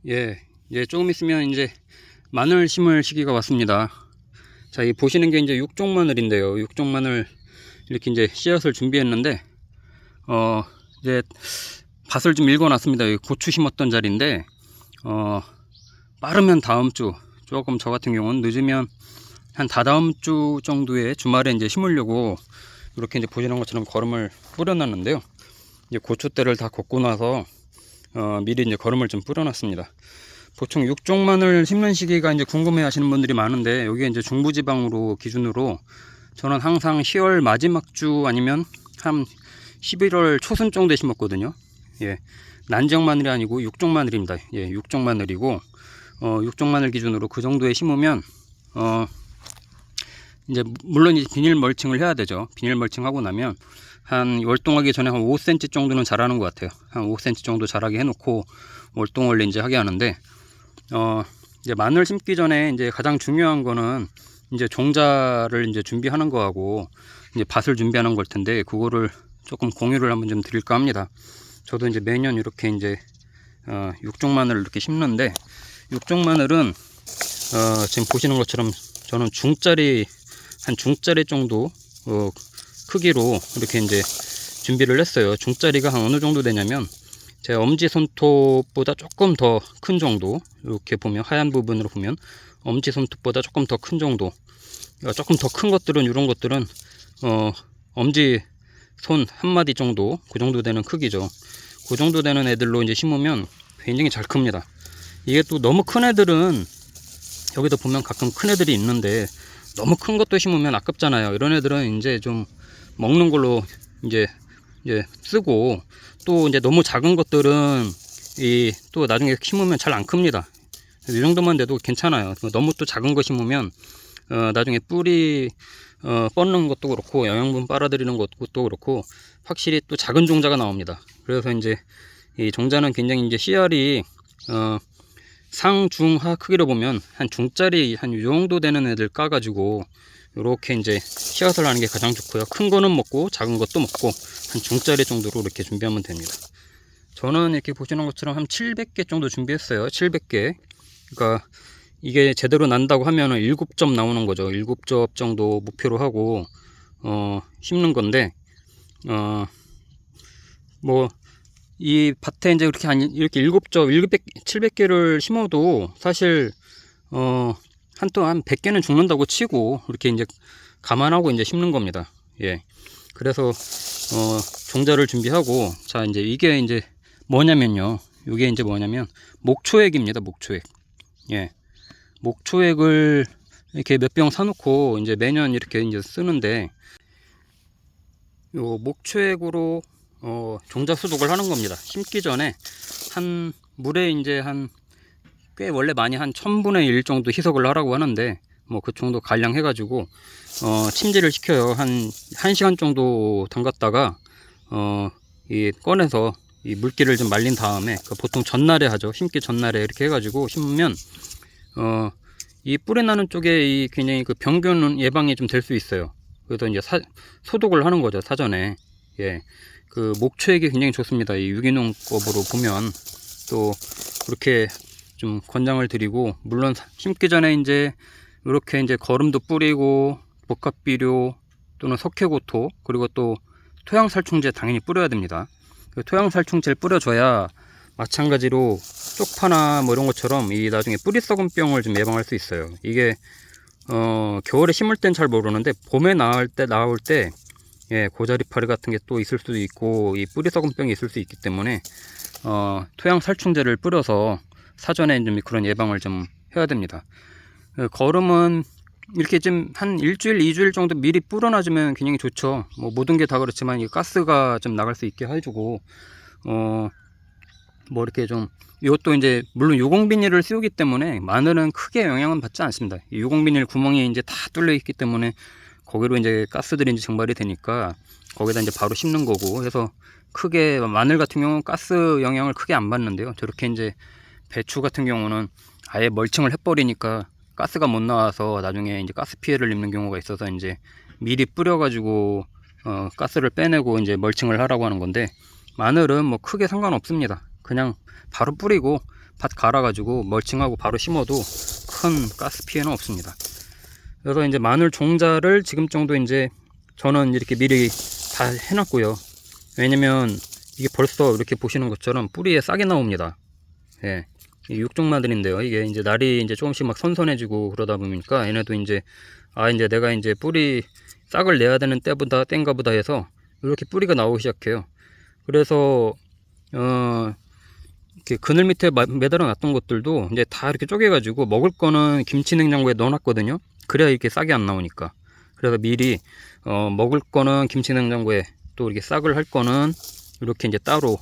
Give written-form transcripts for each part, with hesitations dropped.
예, 이제 조금 있으면 이제 마늘 심을 시기가 왔습니다. 자, 이 보시는 게 이제 육종 마늘인데요. 육종 마늘 이렇게 이제 씨앗을 준비했는데, 이제 밭을 좀 읽어놨습니다. 여기 고추 심었던 자리인데, 빠르면 다음 주, 조금 저 같은 경우는 늦으면 한 다다음 주 정도에 주말에 이제 심으려고 이렇게 이제 보시는 것처럼 거름을 뿌려놨는데요. 이제 고추대를 다 걷고 나서 미리 이제 거름을 좀 뿌려놨습니다. 보통 육종 마늘 심는 시기가 이제 궁금해 하시는 분들이 많은데, 여기 이제 중부지방으로 기준으로 저는 항상 10월 마지막 주 아니면 한 11월 초순 정도에 심었거든요. 예. 난지역 마늘이 아니고 육종 마늘입니다. 예, 육종 마늘이고, 육종 마늘 기준으로 그 정도에 심으면, 이제 물론 이제 비닐 멀칭을 해야 되죠. 비닐 멀칭 하고 나면 한 월동하기 전에 한 5cm 정도는 자라는 것 같아요. 한 5cm 정도 자라게 해놓고 월동을 이제 하게 하는데, 이제 마늘 심기 전에 이제 가장 중요한 거는 이제 종자를 이제 준비하는 거하고 이제 밭을 준비하는 걸 텐데, 그거를 조금 공유를 한번 좀 드릴까 합니다. 저도 이제 매년 이렇게 이제 육종 마늘을 이렇게 심는데, 육종 마늘은 지금 보시는 것처럼 저는 중짜리 한 중짜리 정도 크기로 이렇게 이제 준비를 했어요. 중짜리가 한 어느 정도 되냐면 제 엄지손톱보다 조금 더 큰 정도, 이렇게 보면 하얀 부분으로 보면 엄지손톱보다 조금 더 큰 정도. 조금 더 큰 것들은, 이런 것들은 엄지 손 한 마디 정도, 그 정도 되는 크기죠. 그 정도 되는 애들로 이제 심으면 굉장히 잘 큽니다. 이게 또 너무 큰 애들은, 여기도 보면 가끔 큰 애들이 있는데 너무 큰 것도 심으면 아깝잖아요. 이런 애들은 이제 좀 먹는 걸로 이제 쓰고, 또 이제 너무 작은 것들은 또 나중에 심으면 잘 안 큽니다. 이 정도만 돼도 괜찮아요. 너무 또 작은 거 심으면 나중에 뿌리 뻗는 것도 그렇고 영양분 빨아들이는 것도 그렇고 확실히 또 작은 종자가 나옵니다. 그래서 이제 이 종자는 굉장히 이제 씨알이 상중하 크기로 보면 한 중짜리 한 이 정도 되는 애들 까가지고 이렇게 이제 씨앗을 하는 게 가장 좋고요. 큰 거는 먹고 작은 것도 먹고 한 중짜리 정도로 이렇게 준비하면 됩니다. 저는 이렇게 보시는 것처럼 한 700개 정도 준비했어요. 700개. 그러니까 이게 제대로 난다고 하면은 7접 나오는 거죠. 7접 정도 목표로 하고 심는 건데, 뭐 이 밭에 이제 이렇게 이렇게 7접 700개를 심어도 사실 한 100개는 죽는다고 치고 이렇게 이제 감안하고 이제 심는 겁니다. 예. 그래서 종자를 준비하고, 자, 이제 이게 이제 뭐냐면요. 이게 이제 뭐냐면 목초액입니다. 목초액. 예. 목초액을 이렇게 몇 병 사놓고 이제 매년 이렇게 이제 쓰는데, 요 목초액으로 종자 소독을 하는 겁니다. 심기 전에 한 물에 이제 꽤 원래 많이 한 1000분의 1 정도 희석을 하라고 하는데, 뭐 그 정도 간량 해가지고 침지를 시켜요. 한 1시간 정도 담갔다가 꺼내서 이 물기를 좀 말린 다음에, 보통 전날에 하죠. 심기 전날에 이렇게 해가지고 심으면 이 뿌리 나는 쪽에 이 굉장히 그 병균 예방이 좀 될 수 있어요. 그래서 이제 소독을 하는 거죠, 사전에. 예. 그 목초액이 굉장히 좋습니다. 이 유기농법으로 보면 또 그렇게 좀 권장을 드리고, 물론 심기 전에 이제 이렇게 이제 거름도 뿌리고 복합비료 또는 석회고토, 그리고 또 토양살충제 당연히 뿌려야 됩니다. 토양살충제를 뿌려줘야 마찬가지로 쪽파나 뭐 이런 것처럼 이 나중에 뿌리 썩은병을 좀 예방할 수 있어요. 이게 겨울에 심을 땐 잘 모르는데 봄에 나올 때 예, 고자리파리 같은 게 또 있을 수도 있고 이 뿌리 썩은 병이 있을 수 있기 때문에 토양살충제를 뿌려서 사전에 좀 그런 예방을 좀 해야 됩니다. 거름은 이렇게 좀 한 일주일, 2주일 정도 미리 뿌려놔주면 굉장히 좋죠. 뭐 모든 게 다 그렇지만 이 가스가 좀 나갈 수 있게 해주고, 뭐 이렇게 좀, 이것도 이제 물론 유공비닐을 씌우기 때문에 마늘은 크게 영향은 받지 않습니다. 이 유공비닐 구멍이 이제 다 뚫려 있기 때문에 거기로 이제 가스들이 이제 증발이 되니까 거기다 이제 바로 심는 거고 해서 크게, 마늘 같은 경우는 가스 영향을 크게 안 받는데요. 저렇게 이제 배추 같은 경우는 아예 멀칭을 해버리니까 가스가 못 나와서 나중에 이제 가스 피해를 입는 경우가 있어서 이제 미리 뿌려가지고 가스를 빼내고 이제 멀칭을 하라고 하는 건데, 마늘은 뭐 크게 상관없습니다. 그냥 바로 뿌리고 밭 갈아가지고 멀칭하고 바로 심어도 큰 가스 피해는 없습니다. 그래서 이제 마늘 종자를 지금 정도 이제 저는 이렇게 미리 다 해놨고요. 왜냐면 이게 벌써 이렇게 보시는 것처럼 뿌리에 싹이 나옵니다. 예. 이 육종 마늘인데요. 이게 이제 날이 이제 조금씩 막 선선해지고 그러다 보니까 얘네도 이제 이제 내가 이제 뿌리 싹을 내야 되는 땐가 보다 해서 이렇게 뿌리가 나오기 시작해요. 그래서 이렇게 그늘 밑에 매달아 놨던 것들도 이제 다 이렇게 쪼개가지고 먹을 거는 김치 냉장고에 넣어놨거든요. 그래야 이렇게 싹이 안 나오니까. 그래서 미리 먹을 거는 김치 냉장고에, 또 이렇게 싹을 할 거는 이렇게 이제 따로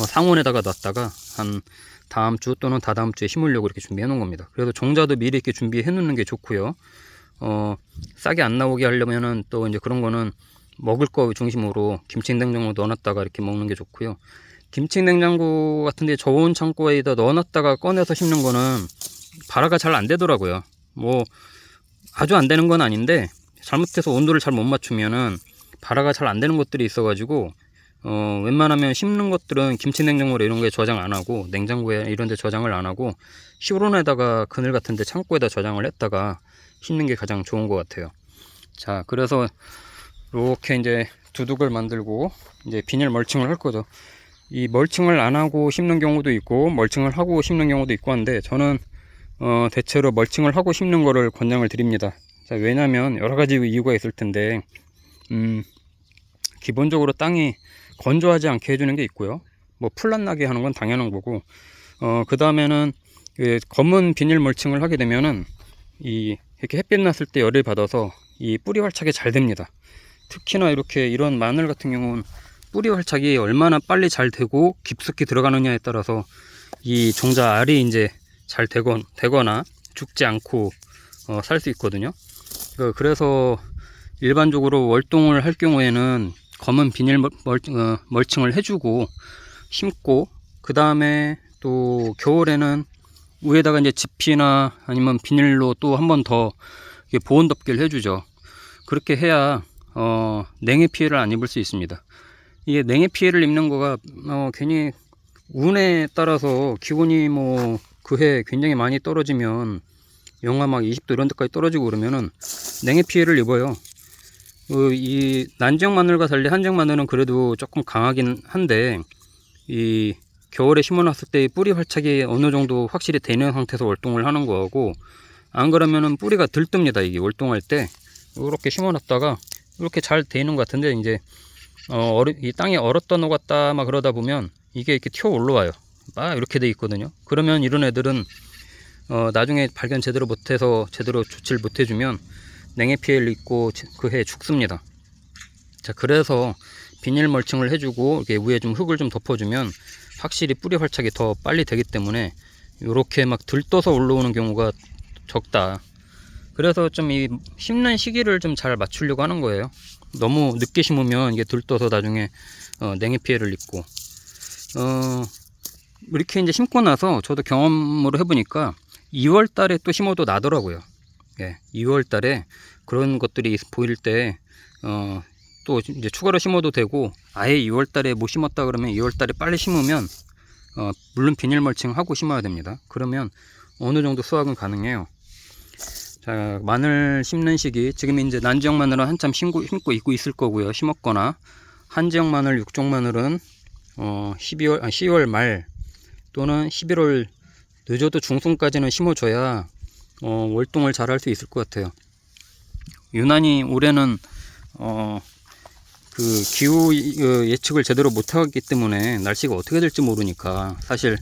상온에다가 놨다가 한 다음 주 또는 다다음 주에 심으려고 이렇게 준비해 놓은 겁니다. 그래서 종자도 미리 이렇게 준비해 놓는 게 좋고요. 싹이 안 나오게 하려면은 또 이제 그런 거는 먹을 거 중심으로 김치 냉장고에 넣어놨다가 이렇게 먹는 게 좋고요. 김치 냉장고 같은데 저온 창고에다 넣어놨다가 꺼내서 심는 거는 발화가 잘 안 되더라고요. 뭐 아주 안 되는 건 아닌데 잘못해서 온도를 잘 못 맞추면은 발화가 잘 안 되는 것들이 있어가지고 웬만하면 심는 것들은 김치 냉장고에 이런 게 저장 안 하고, 냉장고에 이런 데 저장을 안 하고 실온에다가 그늘 같은 데 창고에다 저장을 했다가 심는 게 가장 좋은 것 같아요. 자, 그래서 이렇게 이제 두둑을 만들고 이제 비닐 멀칭을 할 거죠. 이 멀칭을 안 하고 심는 경우도 있고 멀칭을 하고 심는 경우도 있고 한데, 저는 대체로 멀칭을 하고 심는 거를 권장을 드립니다. 자, 왜냐면 여러 가지 이유가 있을 텐데, 기본적으로 땅이 건조하지 않게 해주는 게 있고요. 뭐 풀맛 나게 하는 건 당연한 거고, 그 다음에는 검은 비닐 멀칭을 하게 되면은 이렇게 햇빛 났을 때 열을 받아서 이 뿌리 활착이 잘 됩니다. 특히나 이렇게 이런 마늘 같은 경우는 뿌리 활착이 얼마나 빨리 잘 되고 깊숙이 들어가느냐에 따라서 이 종자 알이 이제 잘 되거나 죽지 않고 살 수 있거든요. 그래서 일반적으로 월동을 할 경우에는 검은 비닐 멀칭을 해주고 심고, 그 다음에 또 겨울에는 위에다가 이제 지피나 아니면 비닐로 또 한 번 더 보온 덮개를 해주죠. 그렇게 해야 냉해 피해를 안 입을 수 있습니다. 이게 냉해 피해를 입는 거가 괜히 운에 따라서 기온이 뭐 그해 굉장히 많이 떨어지면 영하 막 20도 이런 데까지 떨어지고 그러면은 냉해 피해를 입어요. 이 난지역 마늘과 달리 한지역 마늘은 그래도 조금 강하긴 한데, 이 겨울에 심어놨을 때 뿌리 활착이 어느 정도 확실히 되는 상태에서 월동을 하는 거고, 안 그러면은 뿌리가 들뜹니다. 이게 월동할 때 이렇게 심어놨다가 이렇게 잘 되는 것 같은데, 이제 이 땅이 얼었다 녹았다 막 그러다 보면 이게 이렇게 튀어 올라와요. 막 이렇게 돼 있거든요. 그러면 이런 애들은 나중에 발견 제대로 못해서 제대로 조치를 못해주면 냉해 피해를 입고 그 해에 죽습니다. 자, 그래서 비닐 멀칭을 해주고 이렇게 위에 좀 흙을 좀 덮어주면 확실히 뿌리 활착이 더 빨리 되기 때문에 이렇게 막 들떠서 올라오는 경우가 적다. 그래서 좀 이 심는 시기를 좀 잘 맞추려고 하는 거예요. 너무 늦게 심으면 이게 들떠서 나중에 냉해 피해를 입고, 이렇게 이제 심고 나서 저도 경험으로 해보니까 2월 달에 또 심어도 나더라고요. 예, 2월 달에 그런 것들이 보일 때 또 이제 추가로 심어도 되고, 아예 2월 달에 못 심었다 그러면 2월 달에 빨리 심으면 물론 비닐 멀칭 하고 심어야 됩니다. 그러면 어느 정도 수확은 가능해요. 자, 마늘 심는 시기, 지금 이제 난지역 마늘은 한참 심고 있고 있을 거고요. 심었거나 한지역 마늘, 육종 마늘은 10월 말 또는 11월 늦어도 중순까지는 심어줘야 월동을 잘 할 수 있을 것 같아요. 유난히 올해는 그 기후 예측을 제대로 못하기 때문에 날씨가 어떻게 될지 모르니까 사실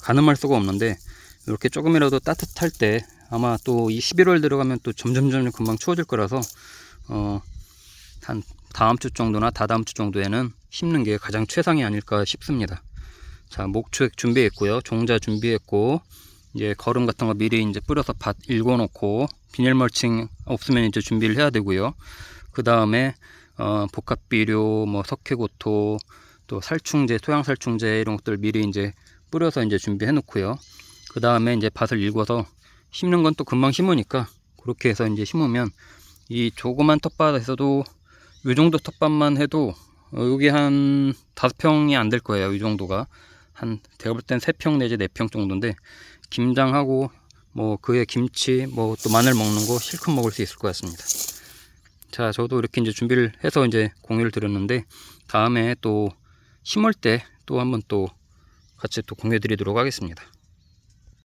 가늠할 수가 없는데, 이렇게 조금이라도 따뜻할 때 아마 또 이 11월 들어가면 또 점점 금방 추워질 거라서 한 다음 주 정도나 다다음 주 정도에는 심는 게 가장 최상이 아닐까 싶습니다. 자, 목초액 준비했고요. 종자 준비했고, 이제 거름 같은 거 미리 이제 뿌려서 밭 일궈 놓고, 비닐 멀칭 없으면 이제 준비를 해야 되고요. 그 다음에 복합비료, 뭐 석회고토, 또 살충제, 토양살충제 이런 것들 미리 이제 뿌려서 이제 준비해 놓고요. 그 다음에 이제 밭을 일궈서 심는 건 또 금방 심으니까 그렇게 해서 이제 심으면, 이 조그만 텃밭에서도 이 정도 텃밭만 해도 여기 한 5평이 안 될 거예요. 이 정도가 한 제가 볼 땐 3평 내지 4평 정도인데, 김장하고 뭐 그에 김치 뭐 또 마늘 먹는 거 실컷 먹을 수 있을 것 같습니다. 자, 저도 이렇게 이제 준비를 해서 이제 공유를 드렸는데, 다음에 또 심을 때 또 한번 또 같이 또 공유해 드리도록 하겠습니다.